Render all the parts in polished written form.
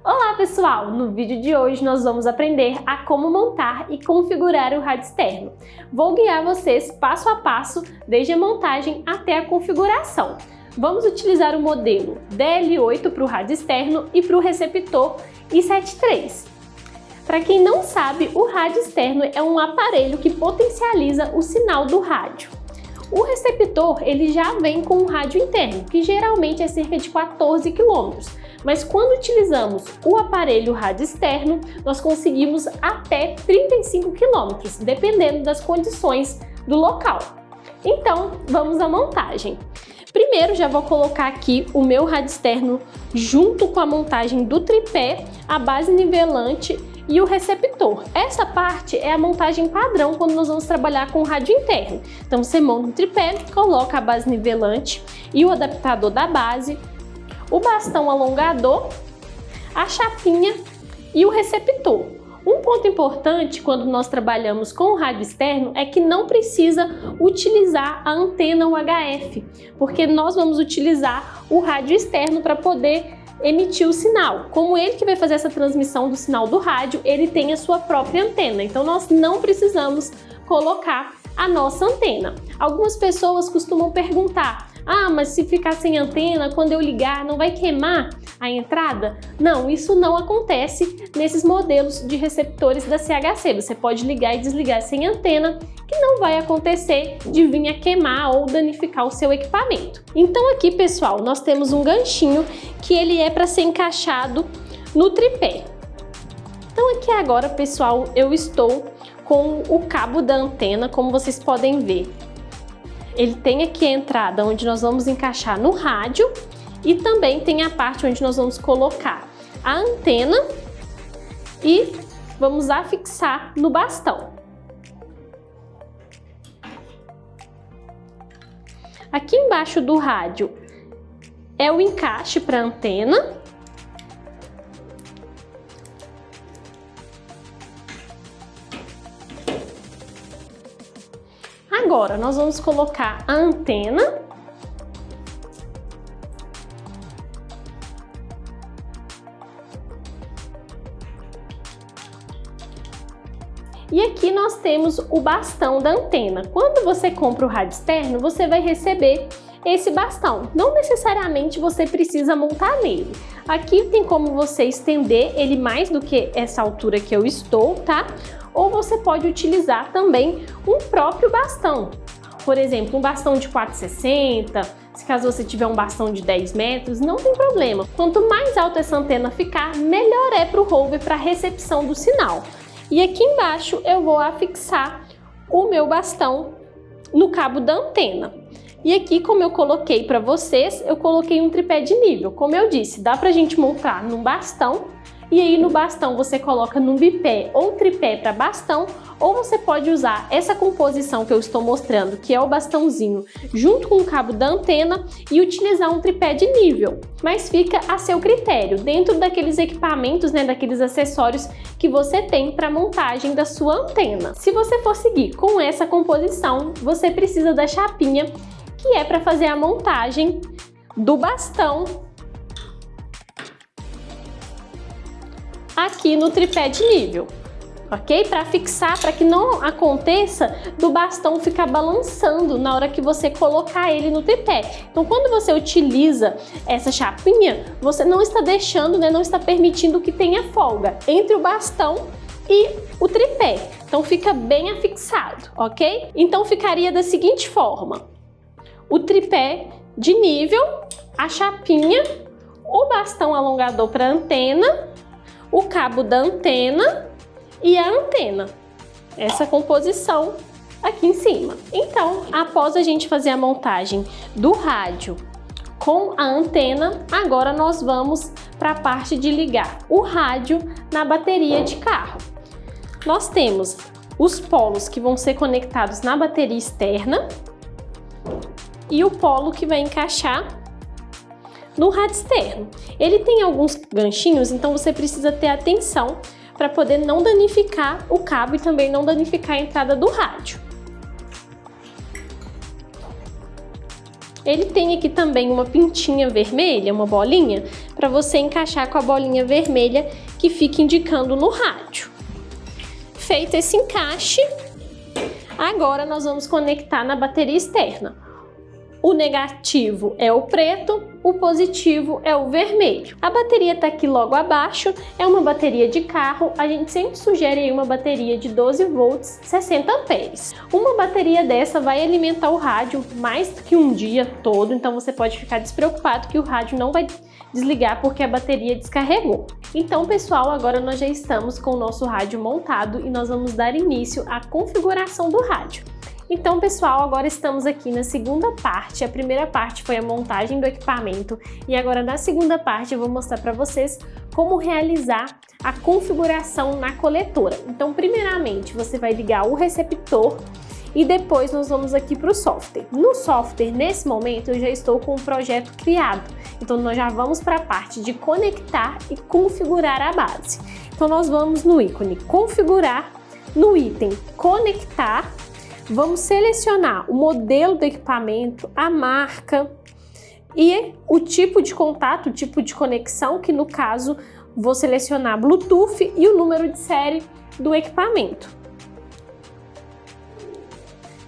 Olá pessoal! No vídeo de hoje nós vamos aprender a como montar e configurar o rádio externo. Vou guiar vocês passo a passo, desde a montagem até a configuração. Vamos utilizar o modelo DL8 para o rádio externo e para o receptor i73. Para quem não sabe, o rádio externo é um aparelho que potencializa o sinal do rádio. O receptor ele já vem com um rádio interno, que geralmente é cerca de 14 km. Mas quando utilizamos o aparelho rádio externo, nós conseguimos até 35 km, dependendo das condições do local. Então, vamos à montagem. Primeiro, já vou colocar aqui o meu rádio externo junto com a montagem do tripé, a base nivelante e o receptor. Essa parte é a montagem padrão quando nós vamos trabalhar com o rádio interno. Então, você monta um tripé, coloca a base nivelante e o adaptador da base, o bastão alongador, a chapinha e o receptor. Um ponto importante quando nós trabalhamos com o rádio externo é que não precisa utilizar a antena UHF, porque nós vamos utilizar o rádio externo para poder emitir o sinal. Como ele que vai fazer essa transmissão do sinal do rádio, ele tem a sua própria antena, então nós não precisamos colocar a nossa antena. Algumas pessoas costumam perguntar: mas se ficar sem antena, quando eu ligar, não vai queimar a entrada? Não, isso não acontece nesses modelos de receptores da CHC. Você pode ligar e desligar sem antena, que não vai acontecer de vir a queimar ou danificar o seu equipamento. Então aqui, pessoal, nós temos um ganchinho que ele é para ser encaixado no tripé. Então aqui agora, pessoal, eu estou com o cabo da antena, como vocês podem ver. Ele tem aqui a entrada onde nós vamos encaixar no rádio e também tem a parte onde nós vamos colocar a antena e vamos afixar no bastão. Aqui embaixo do rádio é o encaixe para a antena. Agora, nós vamos colocar a antena e aqui nós temos o bastão da antena. Quando você compra o rádio externo, você vai receber esse bastão. Não necessariamente você precisa montar nele. Aqui tem como você estender ele mais do que essa altura que eu estou, tá? Ou você pode utilizar também um próprio bastão. Por exemplo, um bastão de 4,60, se caso você tiver um bastão de 10 metros, não tem problema. Quanto mais alta essa antena ficar, melhor é para o rover para recepção do sinal. E aqui embaixo eu vou afixar o meu bastão no cabo da antena. E aqui, como eu coloquei para vocês, eu coloquei um tripé de nível. Como eu disse, dá pra gente montar num bastão, e aí no bastão você coloca num bipé ou tripé para bastão, ou você pode usar essa composição que eu estou mostrando, que é o bastãozinho, junto com o cabo da antena e utilizar um tripé de nível. Mas fica a seu critério, dentro daqueles equipamentos, daqueles acessórios que você tem para montagem da sua antena. Se você for seguir com essa composição, você precisa da chapinha, que é para fazer a montagem do bastão aqui no tripé de nível, ok? Para fixar, para que não aconteça do bastão ficar balançando na hora que você colocar ele no tripé. Então, quando você utiliza essa chapinha, você não está deixando, não está permitindo que tenha folga entre o bastão e o tripé. Então, fica bem afixado, ok? Então, ficaria da seguinte forma: o tripé de nível, a chapinha, o bastão alongador para antena, o cabo da antena e a antena. Essa composição aqui em cima. Então, após a gente fazer a montagem do rádio com a antena, agora nós vamos para a parte de ligar o rádio na bateria de carro. Nós temos os polos que vão ser conectados na bateria externa e o polo que vai encaixar no rádio externo. Ele tem alguns ganchinhos, então você precisa ter atenção para poder não danificar o cabo e também não danificar a entrada do rádio. Ele tem aqui também uma pintinha vermelha, uma bolinha, para você encaixar com a bolinha vermelha que fica indicando no rádio. Feito esse encaixe, agora nós vamos conectar na bateria externa. O negativo é o preto, o positivo é o vermelho. A bateria está aqui logo abaixo, é uma bateria de carro, a gente sempre sugere uma bateria de 12 volts, 60 amperes. Uma bateria dessa vai alimentar o rádio mais do que um dia todo, então você pode ficar despreocupado que o rádio não vai desligar porque a bateria descarregou. Então, pessoal, agora nós já estamos com o nosso rádio montado e nós vamos dar início à configuração do rádio. Então, pessoal, agora estamos aqui na segunda parte. A primeira parte foi a montagem do equipamento e agora na segunda parte eu vou mostrar para vocês como realizar a configuração na coletora. Então, primeiramente, você vai ligar o receptor e depois nós vamos aqui para o software. No software, nesse momento, eu já estou com o projeto criado. Então, nós já vamos para a parte de conectar e configurar a base. Então, nós vamos no ícone configurar, no item conectar. Vamos selecionar o modelo do equipamento, a marca e o tipo de contato, o tipo de conexão, que no caso vou selecionar Bluetooth e o número de série do equipamento.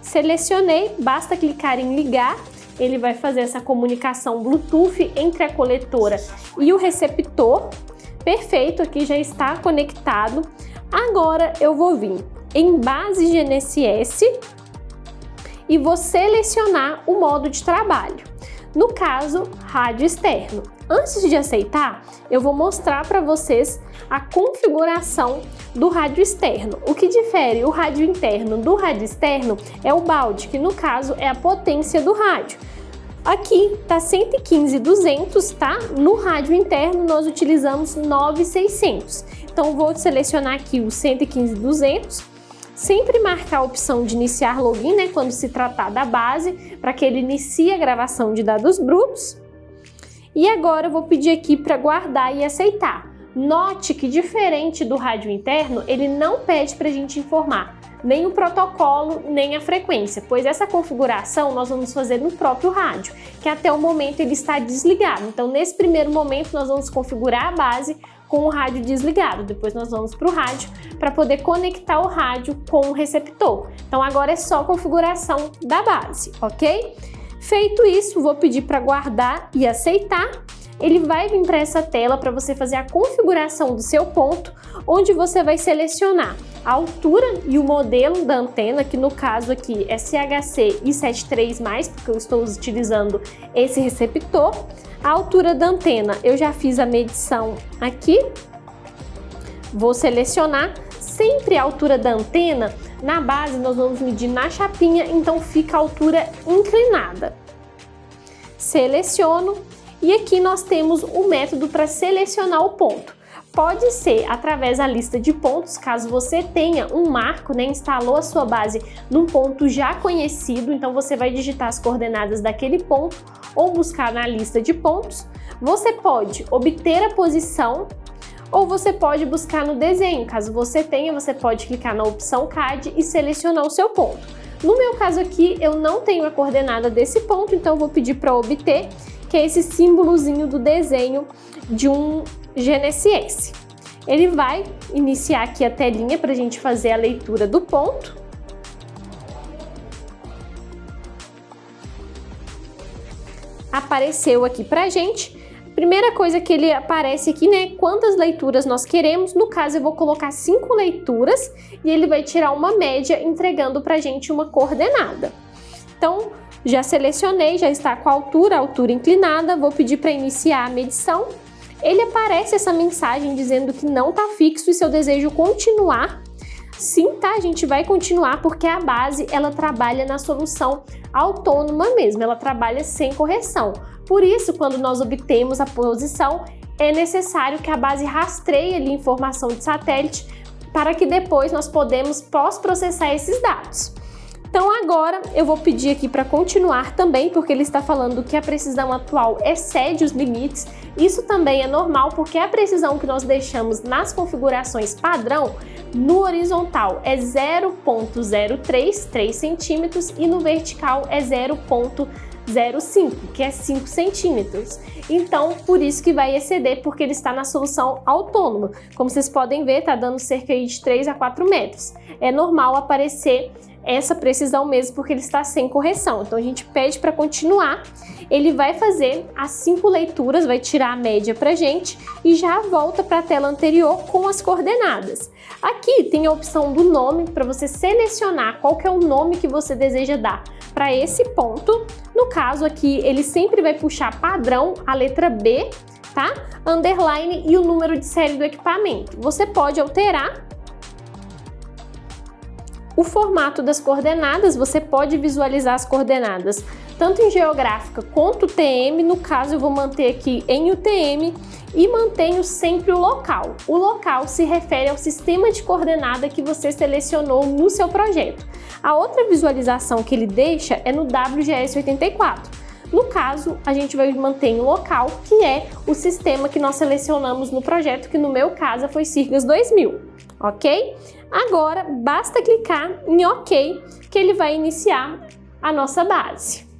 Selecionei, basta clicar em ligar, ele vai fazer essa comunicação Bluetooth entre a coletora e o receptor. Perfeito, aqui já está conectado. Agora eu vou vir em base GNSS e vou selecionar o modo de trabalho. No caso, rádio externo. Antes de aceitar, eu vou mostrar para vocês a configuração do rádio externo. O que difere o rádio interno do rádio externo é o balde, que no caso é a potência do rádio. Aqui tá 115.200, tá? No rádio interno nós utilizamos 9.600. Então vou selecionar aqui o 115.200. Sempre marcar a opção de iniciar login, né, quando se tratar da base, para que ele inicie a gravação de dados brutos. E agora eu vou pedir aqui para guardar e aceitar. Note que, diferente do rádio interno, ele não pede para a gente informar nem o protocolo, nem a frequência, pois essa configuração nós vamos fazer no próprio rádio, que até o momento ele está desligado. Então, nesse primeiro momento, nós vamos configurar a base com o rádio desligado. Depois nós vamos para o rádio para poder conectar o rádio com o receptor. Então, agora é só a configuração da base, ok? Feito isso, vou pedir para guardar e aceitar. Ele vai vir para essa tela para você fazer a configuração do seu ponto, onde você vai selecionar a altura e o modelo da antena, que no caso aqui é CHC I73+, porque eu estou utilizando esse receptor. A altura da antena, eu já fiz a medição aqui. Vou selecionar sempre a altura da antena. Na base nós vamos medir na chapinha, então fica a altura inclinada. Seleciono e aqui nós temos o método para selecionar o ponto. Pode ser através da lista de pontos, caso você tenha um marco, né, instalou a sua base num ponto já conhecido, então você vai digitar as coordenadas daquele ponto ou buscar na lista de pontos. Você pode obter a posição ou você pode buscar no desenho. Caso você tenha, você pode clicar na opção CAD e selecionar o seu ponto. No meu caso aqui, eu não tenho a coordenada desse ponto, então eu vou pedir para obter, que é esse símbolozinho do desenho de um GNSS. Ele vai iniciar aqui a telinha para a gente fazer a leitura do ponto. Apareceu aqui pra gente. Primeira coisa que ele aparece aqui, né, quantas leituras nós queremos. No caso, eu vou colocar 5 leituras e ele vai tirar uma média entregando pra gente uma coordenada. Então, já selecionei, já está com a altura inclinada, vou pedir para iniciar a medição. Ele aparece essa mensagem dizendo que não está fixo e se eu desejo continuar. Sim, tá? A gente vai continuar porque a base ela trabalha na solução autônoma mesmo, ela trabalha sem correção. Por isso, quando nós obtemos a posição, é necessário que a base rastreie ali informação de satélite para que depois nós podemos pós-processar esses dados. Então agora eu vou pedir aqui para continuar também, porque ele está falando que a precisão atual excede os limites. Isso também é normal, porque a precisão que nós deixamos nas configurações padrão, no horizontal é 0,033 centímetros e no vertical é 0,0 0,5, que é 5 centímetros. Então, por isso que vai exceder, porque ele está na solução autônoma. Como vocês podem ver, está dando cerca de 3 a 4 metros. É normal aparecer essa precisão mesmo, porque ele está sem correção. Então, a gente pede para continuar. Ele vai fazer as 5 leituras, vai tirar a média pra gente e já volta para a tela anterior com as coordenadas. Aqui tem a opção do nome para você selecionar qual que é o nome que você deseja dar para esse ponto. No caso aqui, ele sempre vai puxar padrão, a letra B, tá? Underline e o número de série do equipamento. Você pode alterar o formato das coordenadas, você pode visualizar as coordenadas tanto em geográfica quanto UTM. No caso, eu vou manter aqui em UTM e mantenho sempre o local. O local se refere ao sistema de coordenada que você selecionou no seu projeto. A outra visualização que ele deixa é no WGS84. No caso, a gente vai manter em local, que é o sistema que nós selecionamos no projeto, que no meu caso foi Sirgas 2000, ok? Agora, basta clicar em OK, que ele vai iniciar a nossa base.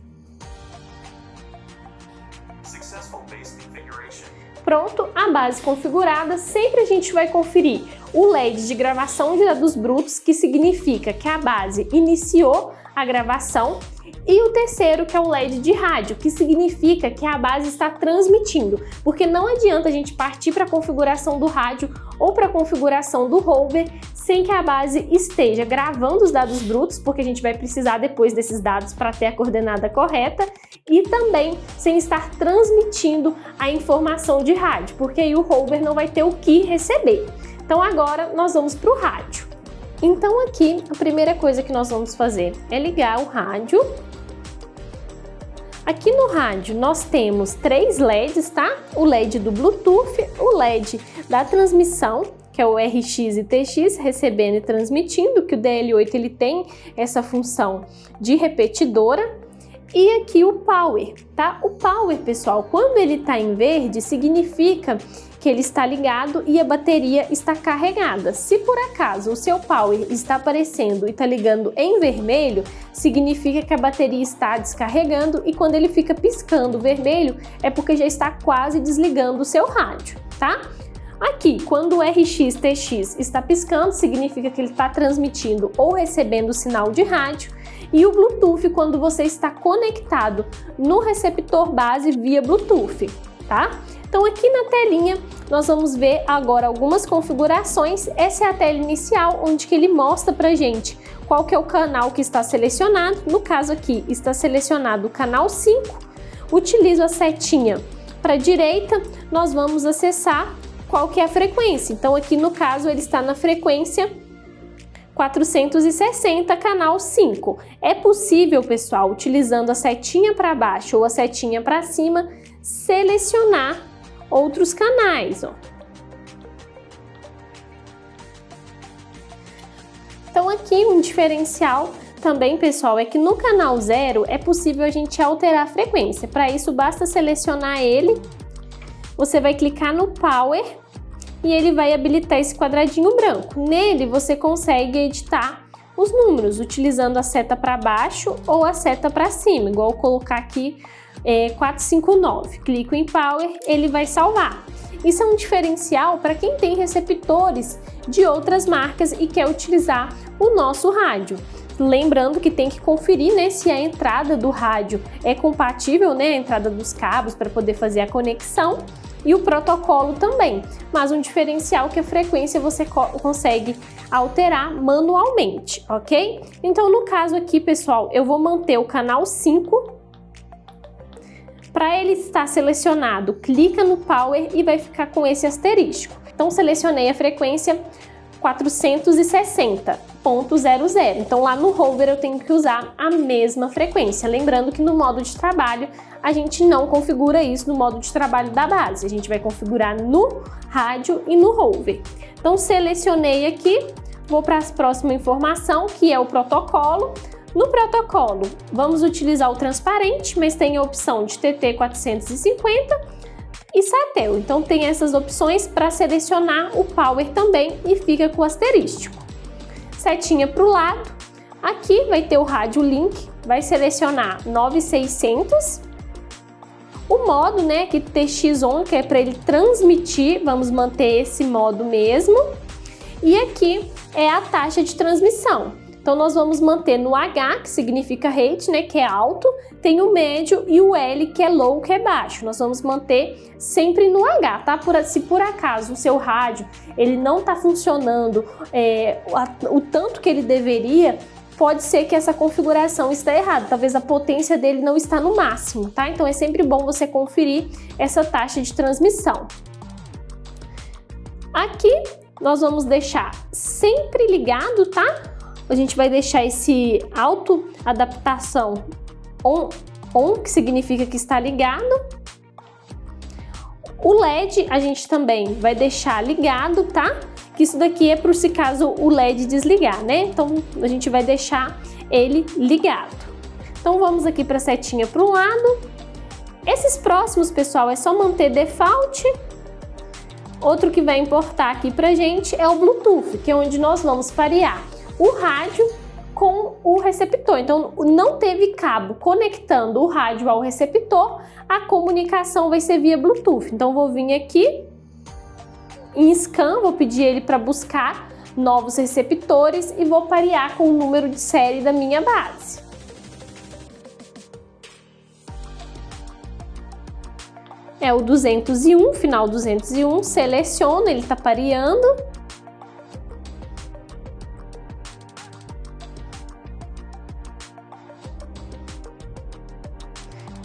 Pronto, a base configurada. Sempre a gente vai conferir o LED de gravação de dados brutos, que significa que a base iniciou a gravação, e o terceiro, que é o LED de rádio, que significa que a base está transmitindo, porque não adianta a gente partir para a configuração do rádio ou para a configuração do rover sem que a base esteja gravando os dados brutos, porque a gente vai precisar depois desses dados para ter a coordenada correta, e também sem estar transmitindo a informação de rádio, porque aí o rover não vai ter o que receber. Então agora nós vamos para o rádio. Então aqui a primeira coisa que nós vamos fazer é ligar o rádio. Aqui no rádio nós temos 3 LEDs, tá? O LED do Bluetooth, o LED da transmissão, que é o RX e TX, recebendo e transmitindo, que o DL8 ele tem essa função de repetidora. E aqui o Power, tá? O Power, pessoal, quando ele está em verde, significa que ele está ligado e a bateria está carregada. Se por acaso o seu Power está aparecendo e está ligando em vermelho, significa que a bateria está descarregando, e quando ele fica piscando vermelho é porque já está quase desligando o seu rádio, tá? Aqui, quando o RX-TX está piscando, significa que ele está transmitindo ou recebendo sinal de rádio, e o Bluetooth, quando você está conectado no receptor base via Bluetooth, tá? Então aqui na telinha nós vamos ver agora algumas configurações. Essa é a tela inicial, onde que ele mostra pra gente qual que é o canal que está selecionado. No caso aqui está selecionado o canal 5. Utilizo a setinha para a direita, nós vamos acessar qual que é a frequência. Então aqui no caso ele está na frequência 460, canal 5. É possível, pessoal, utilizando a setinha para baixo ou a setinha para cima, selecionar outros canais, ó. Então aqui um diferencial também, pessoal, é que no canal 0 é possível a gente alterar a frequência. Para isso basta selecionar ele, você vai clicar no Power e ele vai habilitar esse quadradinho branco. Nele você consegue editar os números utilizando a seta para baixo ou a seta para cima, igual eu colocar aqui 459. Clico em Power, ele vai salvar. Isso é um diferencial para quem tem receptores de outras marcas e quer utilizar o nosso rádio. Lembrando que tem que conferir, né, se a entrada do rádio é compatível, né, a entrada dos cabos para poder fazer a conexão, e o protocolo também. Mas um diferencial que a frequência você consegue alterar manualmente, ok? Então no caso aqui, pessoal, eu vou manter o canal 5. Para ele estar selecionado, clica no Power e vai ficar com esse asterisco. Então selecionei a frequência 460.00. Então lá no rover eu tenho que usar a mesma frequência. Lembrando que no modo de trabalho a gente não configura isso no modo de trabalho da base. A gente vai configurar no rádio e no rover. Então selecionei aqui, vou para a próxima informação, que é o protocolo. No protocolo, vamos utilizar o transparente, mas tem a opção de TT450 e Satel. Então tem essas opções para selecionar o Power também e fica com o asterístico. Setinha para o lado, aqui vai ter o rádio link, vai selecionar 9600. O modo, né, que TX-ON, que é para ele transmitir, vamos manter esse modo mesmo. E aqui é a taxa de transmissão. Então nós vamos manter no H, que significa rate, né, que é alto, tem o médio e o L, que é low, que é baixo. Nós vamos manter sempre no H, tá? Se por acaso o seu rádio ele não está funcionando o tanto que ele deveria, pode ser que essa configuração está errada, talvez a potência dele não está no máximo, tá? Então é sempre bom você conferir essa taxa de transmissão. Aqui nós vamos deixar sempre ligado, tá? A gente vai deixar esse auto-adaptação on, que significa que está ligado. O LED a gente também vai deixar ligado, tá? Que isso daqui é para se caso o LED desligar, né? Então a gente vai deixar ele ligado. Então vamos aqui para a setinha para um lado. Esses próximos, pessoal, é só manter default. Outro que vai importar aqui pra gente é o Bluetooth, que é onde nós vamos parear o rádio com o receptor. Então não teve cabo conectando o rádio ao receptor, a comunicação vai ser via Bluetooth. Então vou vir aqui em scan, vou pedir ele para buscar novos receptores e vou parear com o número de série da minha base. É o 201, final 201, seleciono, ele está pareando.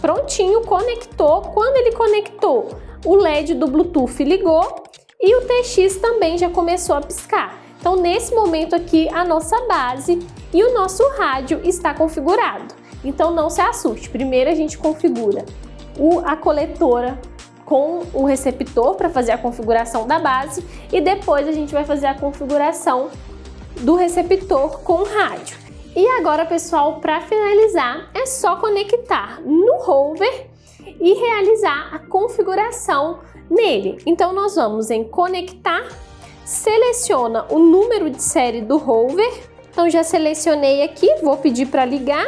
Prontinho, conectou. Quando ele conectou, o LED do Bluetooth ligou e o TX também já começou a piscar. Então, nesse momento aqui, a nossa base e o nosso rádio está configurado. Então, não se assuste. Primeiro a gente configura a coletora com o receptor para fazer a configuração da base e depois a gente vai fazer a configuração do receptor com o rádio. E agora, pessoal, para finalizar, é só conectar no Rover e realizar a configuração nele. Então nós vamos em conectar, seleciona o número de série do Rover. Então já selecionei aqui, vou pedir para ligar.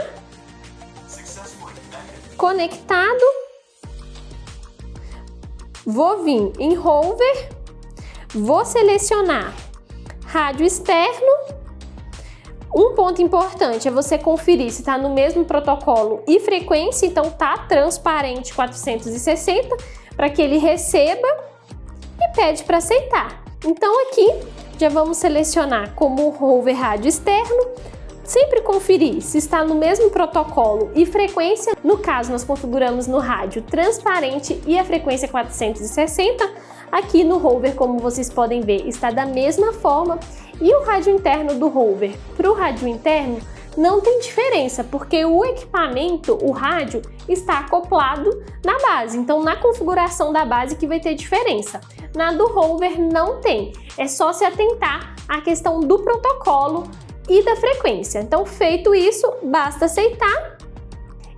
Conectado. Vou vir em Rover, vou selecionar rádio externo. Um ponto importante é você conferir se está no mesmo protocolo e frequência, então tá transparente 460 para que ele receba e pede para aceitar. Então aqui já vamos selecionar como Rover rádio externo, sempre conferir se está no mesmo protocolo e frequência. No caso, nós configuramos no rádio transparente e a frequência 460. Aqui no Rover, como vocês podem ver, está da mesma forma. E o rádio interno do Rover para o rádio interno não tem diferença, porque o equipamento, o rádio, está acoplado na base. Então, na configuração da base que vai ter diferença. Na do Rover não tem. É só se atentar à questão do protocolo e da frequência. Então, feito isso, basta aceitar.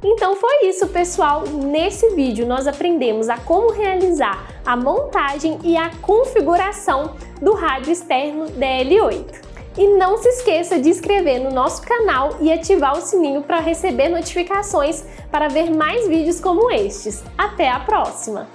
Então foi isso, pessoal. Nesse vídeo nós aprendemos a como realizar a montagem e a configuração do rádio externo DL8. E não se esqueça de inscrever no nosso canal e ativar o sininho para receber notificações para ver mais vídeos como estes. Até a próxima!